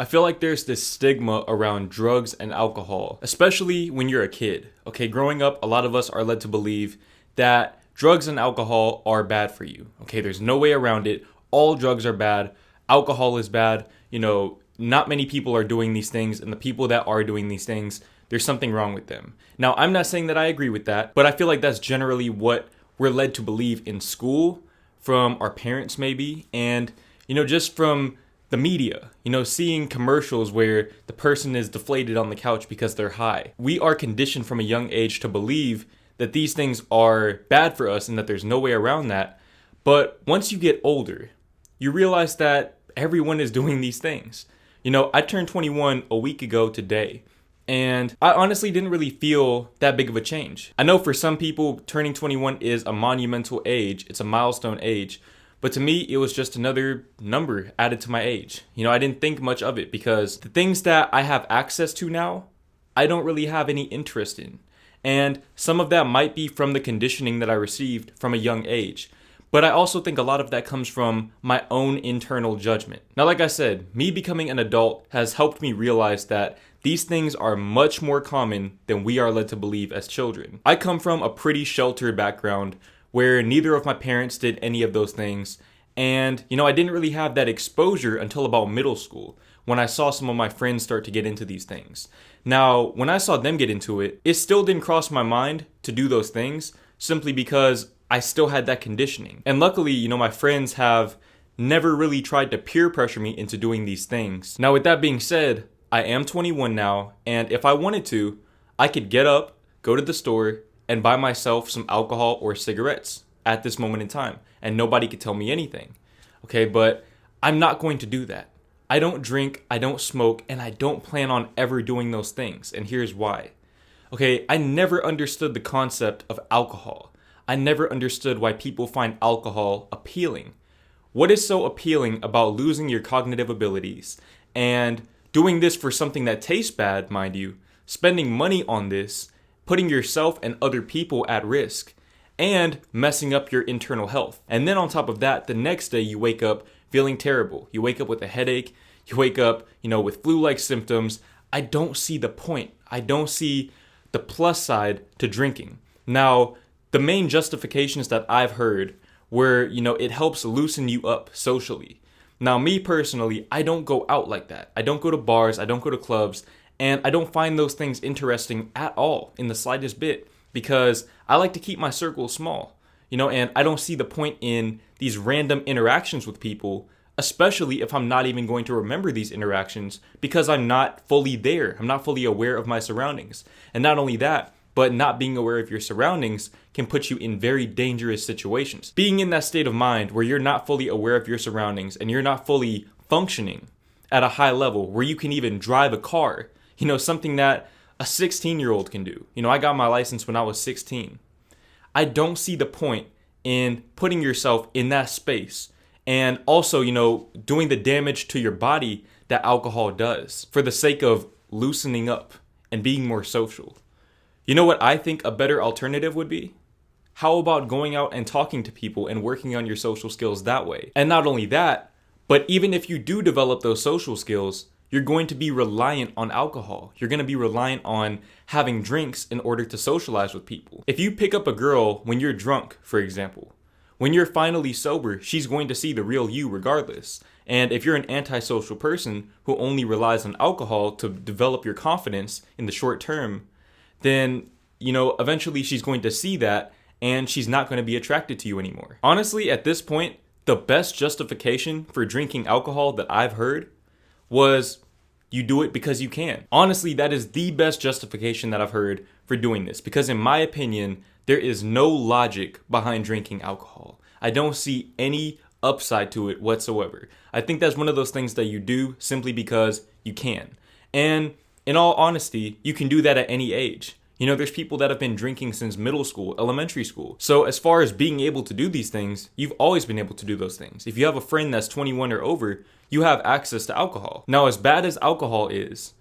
I feel like there's this stigma around drugs and alcohol, especially when you're a kid. Okay, growing up, a lot of us are led to believe that drugs and alcohol are bad for you. Okay, there's no way around it. All drugs are bad. Alcohol is bad. Not many people are doing these things, and the people that are doing these things, there's something wrong with them. Now, I'm not saying that I agree with that, but I feel like that's generally what we're led to believe in school, from our parents maybe, and, just from the media, seeing commercials where the person is deflated on the couch because they're high. We are conditioned from a young age to believe that these things are bad for us and that there's no way around that. But once you get older, you realize that everyone is doing these things. I turned 21 a week ago today, and I honestly didn't really feel that big of a change. I know for some people, turning 21 is a monumental age. It's a milestone age. But to me, it was just another number added to my age. I didn't think much of it because the things that I have access to now, I don't really have any interest in. And some of that might be from the conditioning that I received from a young age. But I also think a lot of that comes from my own internal judgment. Now, like I said, me becoming an adult has helped me realize that these things are much more common than we are led to believe as children. I come from a pretty sheltered background where neither of my parents did any of those things. And, I didn't really have that exposure until about middle school, when I saw some of my friends start to get into these things. Now, when I saw them get into it, it still didn't cross my mind to do those things, simply because I still had that conditioning. And luckily, my friends have never really tried to peer pressure me into doing these things. Now, with that being said, I am 21 now, and if I wanted to, I could get up, go to the store, and buy myself some alcohol or cigarettes at this moment in time, and nobody could tell me anything. Okay, but I'm not going to do that. I don't drink, I don't smoke, and I don't plan on ever doing those things, and here's why. Okay, I never understood the concept of alcohol. I never understood why people find alcohol appealing. What is so appealing about losing your cognitive abilities and doing this for something that tastes bad, mind you, spending money on this, putting yourself and other people at risk, and messing up your internal health? And then on top of that, the next day you wake up feeling terrible. You wake up with a headache. You wake up, with flu-like symptoms. I don't see the point. I don't see the plus side to drinking. Now, the main justifications that I've heard were, it helps loosen you up socially. Now, me personally, I don't go out like that. I don't go to bars. I don't go to clubs. And I don't find those things interesting at all in the slightest bit, because I like to keep my circle small, and I don't see the point in these random interactions with people, especially if I'm not even going to remember these interactions because I'm not fully there. I'm not fully aware of my surroundings. And not only that, but not being aware of your surroundings can put you in very dangerous situations. Being in that state of mind where you're not fully aware of your surroundings and you're not fully functioning at a high level where you can even drive a car, something that a 16-year-old can do. I got my license when I was 16. I don't see the point in putting yourself in that space and also, doing the damage to your body that alcohol does for the sake of loosening up and being more social. You know what I think a better alternative would be? How about going out and talking to people and working on your social skills that way? And not only that, but even if you do develop those social skills, you're going to be reliant on alcohol. You're going to be reliant on having drinks in order to socialize with people. If you pick up a girl when you're drunk, for example, when you're finally sober, she's going to see the real you regardless. And if you're an antisocial person who only relies on alcohol to develop your confidence in the short term, then, eventually she's going to see that and she's not going to be attracted to you anymore. Honestly, at this point, the best justification for drinking alcohol that I've heard was you do it because you can. Honestly, that is the best justification that I've heard for doing this, because in my opinion, there is no logic behind drinking alcohol. I don't see any upside to it whatsoever. I think that's one of those things that you do simply because you can. And in all honesty, you can do that at any age. There's people that have been drinking since middle school, elementary school. So as far as being able to do these things, you've always been able to do those things. If you have a friend that's 21 or over, you have access to alcohol. Now, as bad as alcohol is,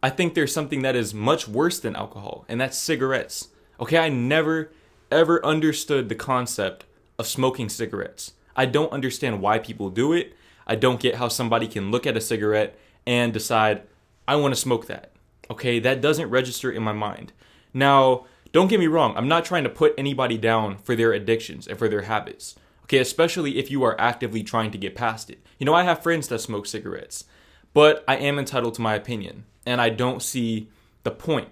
I think there's something that is much worse than alcohol, and that's cigarettes. Okay, I never, ever understood the concept of smoking cigarettes. I don't understand why people do it. I don't get how somebody can look at a cigarette and decide, I want to smoke that. Okay, that doesn't register in my mind. Now, don't get me wrong, I'm not trying to put anybody down for their addictions and for their habits. Okay, especially if you are actively trying to get past it. I have friends that smoke cigarettes, but I am entitled to my opinion, and I don't see the point.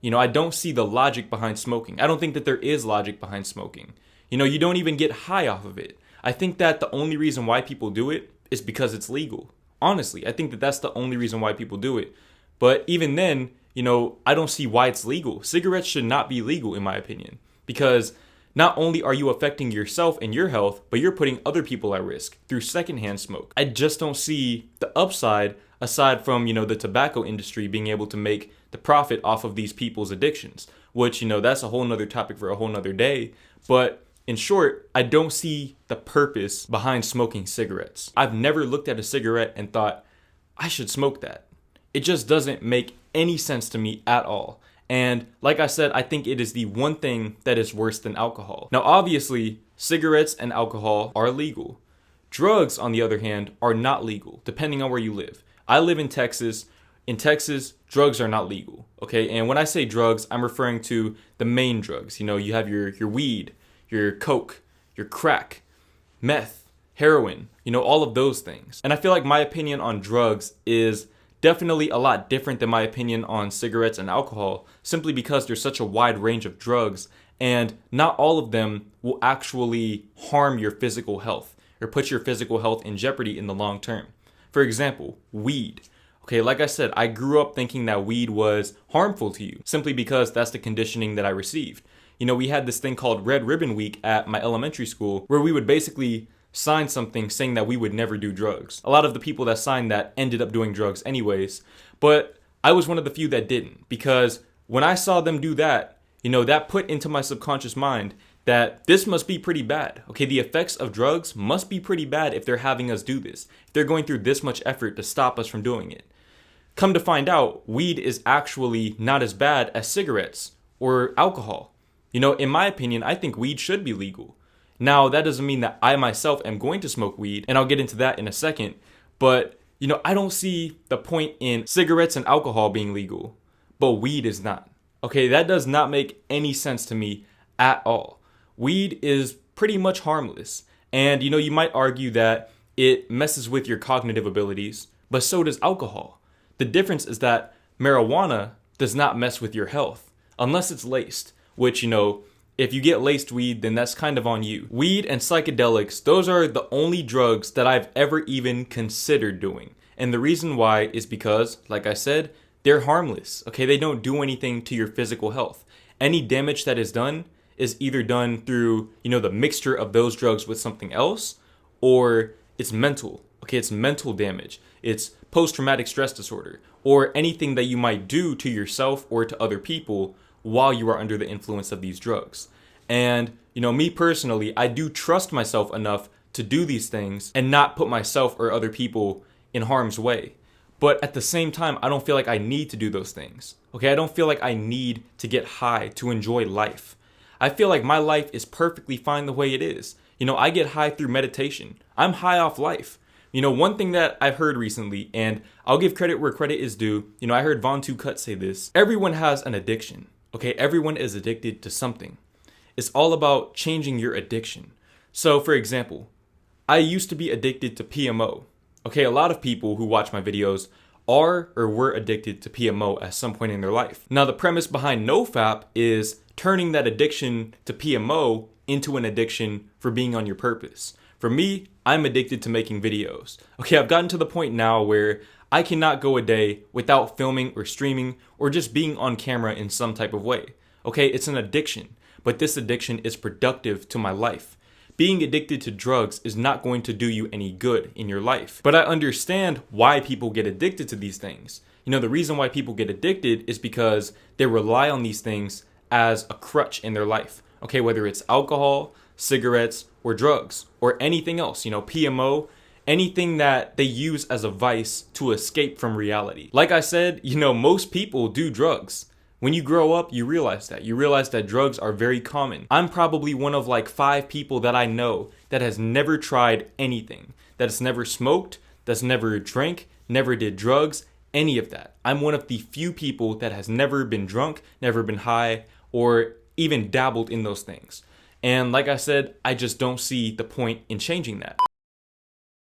I don't see the logic behind smoking. I don't think that there is logic behind smoking. You don't even get high off of it. I think that the only reason why people do it is because it's legal. Honestly, I think that that's the only reason why people do it. But even then, I don't see why it's legal. Cigarettes should not be legal, in my opinion, because not only are you affecting yourself and your health, but you're putting other people at risk through secondhand smoke. I just don't see the upside aside from, the tobacco industry being able to make the profit off of these people's addictions, which, that's a whole nother topic for a whole nother day. But in short, I don't see the purpose behind smoking cigarettes. I've never looked at a cigarette and thought, I should smoke that. It just doesn't make any sense to me at all. And like I said, I think it is the one thing that is worse than alcohol. Now, obviously, cigarettes and alcohol are legal. Drugs, on the other hand, are not legal, depending on where you live. I live in Texas. In Texas, drugs are not legal, okay? And when I say drugs, I'm referring to the main drugs. You have your weed, your coke, your crack, meth, heroin, all of those things. And I feel like my opinion on drugs is definitely a lot different than my opinion on cigarettes and alcohol, simply because there's such a wide range of drugs, and not all of them will actually harm your physical health or put your physical health in jeopardy in the long term. For example, weed. Okay, like I said, I grew up thinking that weed was harmful to you, simply because that's the conditioning that I received. We had this thing called Red Ribbon Week at my elementary school, where we would basically sign something saying that we would never do drugs. A lot of the people that signed that ended up doing drugs anyways, but I was one of the few that didn't, because when I saw them do that, that put into my subconscious mind that this must be pretty bad. Okay, the effects of drugs must be pretty bad if they're having us do this, if they're going through this much effort to stop us from doing it. Come to find out, weed is actually not as bad as cigarettes or alcohol. In my opinion, I think weed should be legal. Now, that doesn't mean that I myself am going to smoke weed, and I'll get into that in a second, but, I don't see the point in cigarettes and alcohol being legal, but weed is not. Okay, that does not make any sense to me at all. Weed is pretty much harmless, and, you might argue that it messes with your cognitive abilities, but so does alcohol. The difference is that marijuana does not mess with your health, unless it's laced, which, if you get laced weed, then that's kind of on you. Weed and psychedelics, those are the only drugs that I've ever even considered doing. And the reason why is because, like I said, they're harmless. Okay, they don't do anything to your physical health. Any damage that is done is either done through, the mixture of those drugs with something else, or it's mental. Okay, it's mental damage. It's post-traumatic stress disorder, or anything that you might do to yourself or to other people while you are under the influence of these drugs. And, me personally, I do trust myself enough to do these things and not put myself or other people in harm's way. But at the same time, I don't feel like I need to do those things. Okay, I don't feel like I need to get high to enjoy life. I feel like my life is perfectly fine the way it is. I get high through meditation. I'm high off life. One thing that I've heard recently, and I'll give credit where credit is due, I heard Von Two Cut say this: everyone has an addiction. Okay, everyone is addicted to something. It's all about changing your addiction. So, for example, I used to be addicted to PMO. Okay, a lot of people who watch my videos are or were addicted to PMO at some point in their life. Now, the premise behind NoFap is turning that addiction to PMO into an addiction for being on your purpose. For me, I'm addicted to making videos. Okay, I've gotten to the point now where I cannot go a day without filming or streaming or just being on camera in some type of way. Okay, it's an addiction, but this addiction is productive to my life. Being addicted to drugs is not going to do you any good in your life. But I understand why people get addicted to these things. The reason why people get addicted is because they rely on these things as a crutch in their life. Okay, whether it's alcohol, cigarettes, or drugs, or anything else, PMO, anything that they use as a vice to escape from reality. Like I said, most people do drugs. When you grow up, you realize that. You realize that drugs are very common. I'm probably one of like 5 people that I know that has never tried anything, that has never smoked, that's never drank, never did drugs, any of that. I'm one of the few people that has never been drunk, never been high, or even dabbled in those things. And like I said, I just don't see the point in changing that.